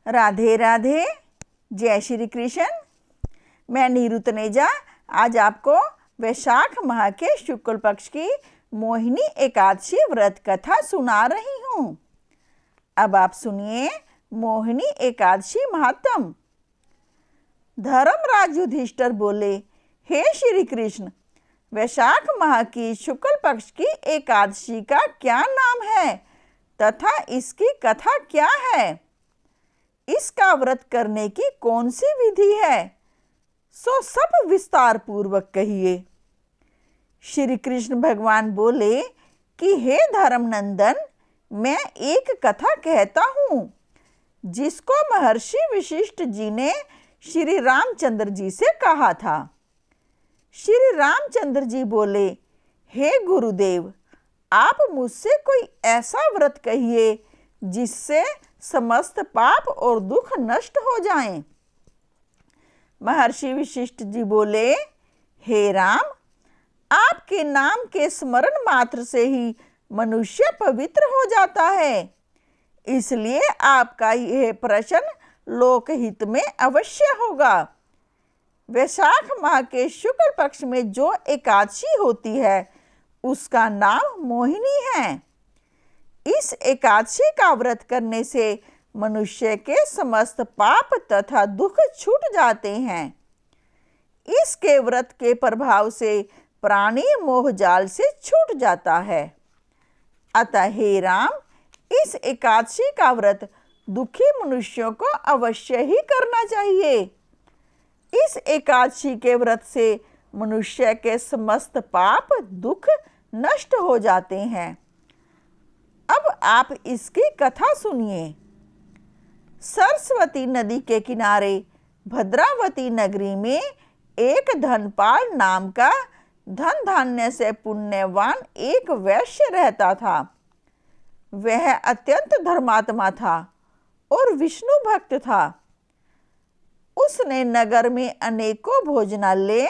राधे राधे। जय श्री कृष्ण। मैं नीरू तनेजा आज आपको वैशाख माह के शुक्ल पक्ष की मोहिनी एकादशी व्रत कथा सुना रही हूँ। अब आप सुनिए मोहिनी एकादशी महात्म। धर्मराज युधिष्ठिर बोले, हे श्री कृष्ण, वैशाख माह की शुक्ल पक्ष की एकादशी का क्या नाम है तथा इसकी कथा क्या है? इसका व्रत करने की कौन सी विधि है, सो सब विस्तार पूर्वक कहिए। श्री कृष्ण भगवान बोले कि हे धर्मनंदन, मैं एक कथा कहता हूँ जिसको महर्षि वशिष्ठ जी ने श्री रामचंद्र जी से कहा था। श्री रामचंद्र जी बोले, हे गुरुदेव, आप मुझसे कोई ऐसा व्रत कहिए जिससे समस्त पाप और दुख नष्ट हो जाएं। महर्षि वशिष्ठ जी बोले, हे राम, आपके नाम के स्मरण मात्र से ही मनुष्य पवित्र हो जाता है, इसलिए आपका यह प्रश्न लोकहित में अवश्य होगा। वैशाख माह के शुक्ल पक्ष में जो एकादशी होती है उसका नाम मोहिनी है। इस एकादशी का व्रत करने से मनुष्य के समस्त पाप तथा दुख छूट जाते हैं। इसके व्रत के प्रभाव से प्राणी मोह जाल से छूट जाता है। अतः हे राम, इस एकादशी का व्रत दुखी मनुष्यों को अवश्य ही करना चाहिए। इस एकादशी के व्रत से मनुष्य के समस्त पाप दुख नष्ट हो जाते हैं। अब आप इसकी कथा सुनिए। सरस्वती नदी के किनारे भद्रावती नगरी में एक धनपाल नाम का धन धान्य से पुण्यवान एक वैश्य रहता था। वह अत्यंत धर्मात्मा था और विष्णु भक्त था। उसने नगर में अनेकों भोजनालय,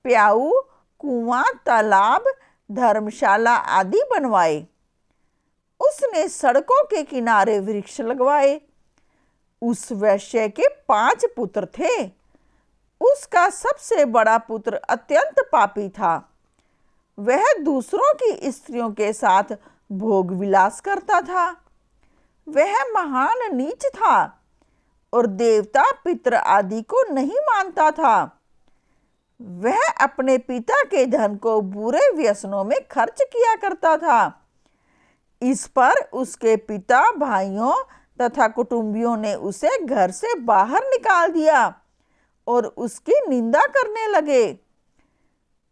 प्याऊ, कुआं, तालाब, धर्मशाला आदि बनवाए। उसने सड़कों के किनारे वृक्ष लगवाए। उस वैश्य के 5 पुत्र थे। उसका सबसे बड़ा पुत्र अत्यंत पापी था। वह दूसरों की स्त्रियों के साथ भोग विलास करता था। वह महान नीच था और देवता पितृ आदि को नहीं मानता था। वह अपने पिता के धन को बुरे व्यसनों में खर्च किया करता था। इस पर उसके पिता, भाइयों तथा कुटुंबियों ने उसे घर से बाहर निकाल दिया और उसकी निंदा करने लगे।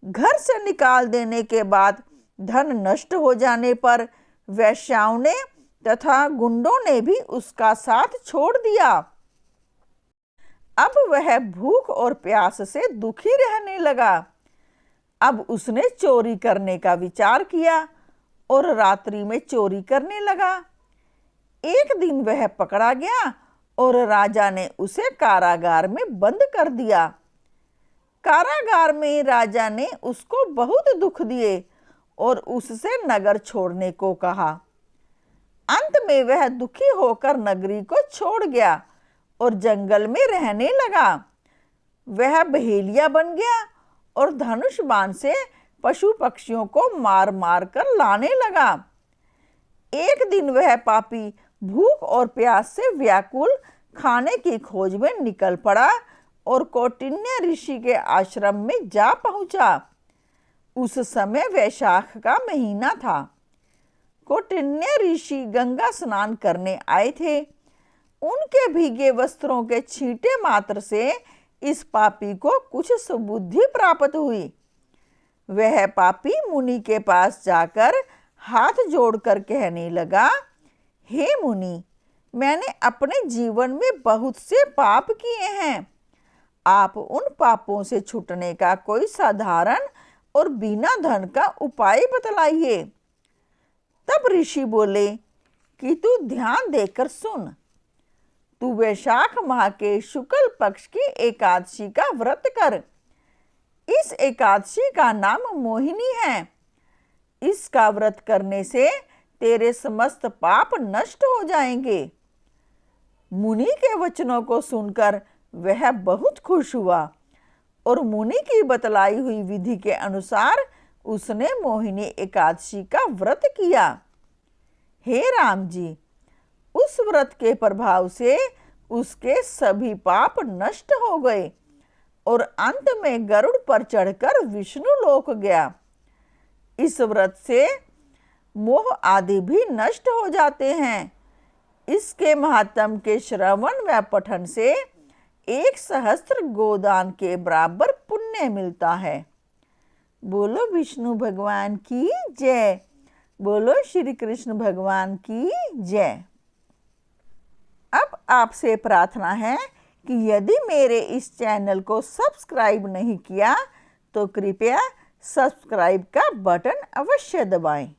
घर से निकाल देने के बाद धन नष्ट हो जाने पर वैश्याओं ने तथा गुंडों ने भी उसका साथ छोड़ दिया। अब वह भूख और प्यास से दुखी रहने लगा। अब उसने चोरी करने का विचार किया और रात्रि में चोरी करने लगा। एक दिन वह पकड़ा गया और राजा ने उसे कारागार में बंद कर दिया। कारागार में राजा ने उसको बहुत दुख दिए और उससे नगर छोड़ने को कहा। अंत में वह दुखी होकर नगरी को छोड़ गया और जंगल में रहने लगा। वह बहेलिया बन गया और धनुष बाण से पशु पक्षियों को मार मार कर लाने लगा। एक दिन वह पापी भूख और प्यास से व्याकुल खाने की खोज में निकल पड़ा और कौटिन्य ऋषि के आश्रम में जा पहुंचा। उस समय वैशाख का महीना था। कौटिन्य ऋषि गंगा स्नान करने आए थे। उनके भीगे वस्त्रों के छींटे मात्र से इस पापी को कुछ सुबुद्धि प्राप्त हुई। वह पापी मुनि के पास जाकर हाथ जोड़कर कहने लगा, हे मुनि, मैंने अपने जीवन में बहुत से पाप किए हैं। आप उन पापों से छूटने का कोई साधारण और बिना धन का उपाय बतलाइए। तब ऋषि बोले कि तू ध्यान देकर सुन। तू वैशाख माह के शुक्ल पक्ष की एकादशी का व्रत कर। इस एकादशी का नाम मोहिनी है। इसका व्रत करने से तेरे समस्त पाप नष्ट हो जाएंगे। मुनि के वचनों को सुनकर वह बहुत खुश हुआ और मुनि की बतलाई हुई विधि के अनुसार उसने मोहिनी एकादशी का व्रत किया। हे राम जी, उस व्रत के प्रभाव से उसके सभी पाप नष्ट हो गए और अंत में गरुड़ पर चढ़कर विष्णु लोक गया। इस व्रत से मोह आदि भी नष्ट हो जाते हैं। इसके महात्म के श्रवण व पठन से 1,000 गोदान के बराबर पुण्य मिलता है। बोलो विष्णु भगवान की जय। बोलो श्री कृष्ण भगवान की जय। अब आपसे प्रार्थना है कि यदि मेरे इस चैनल को सब्सक्राइब नहीं किया तो कृपया सब्सक्राइब का बटन अवश्य दबाएं।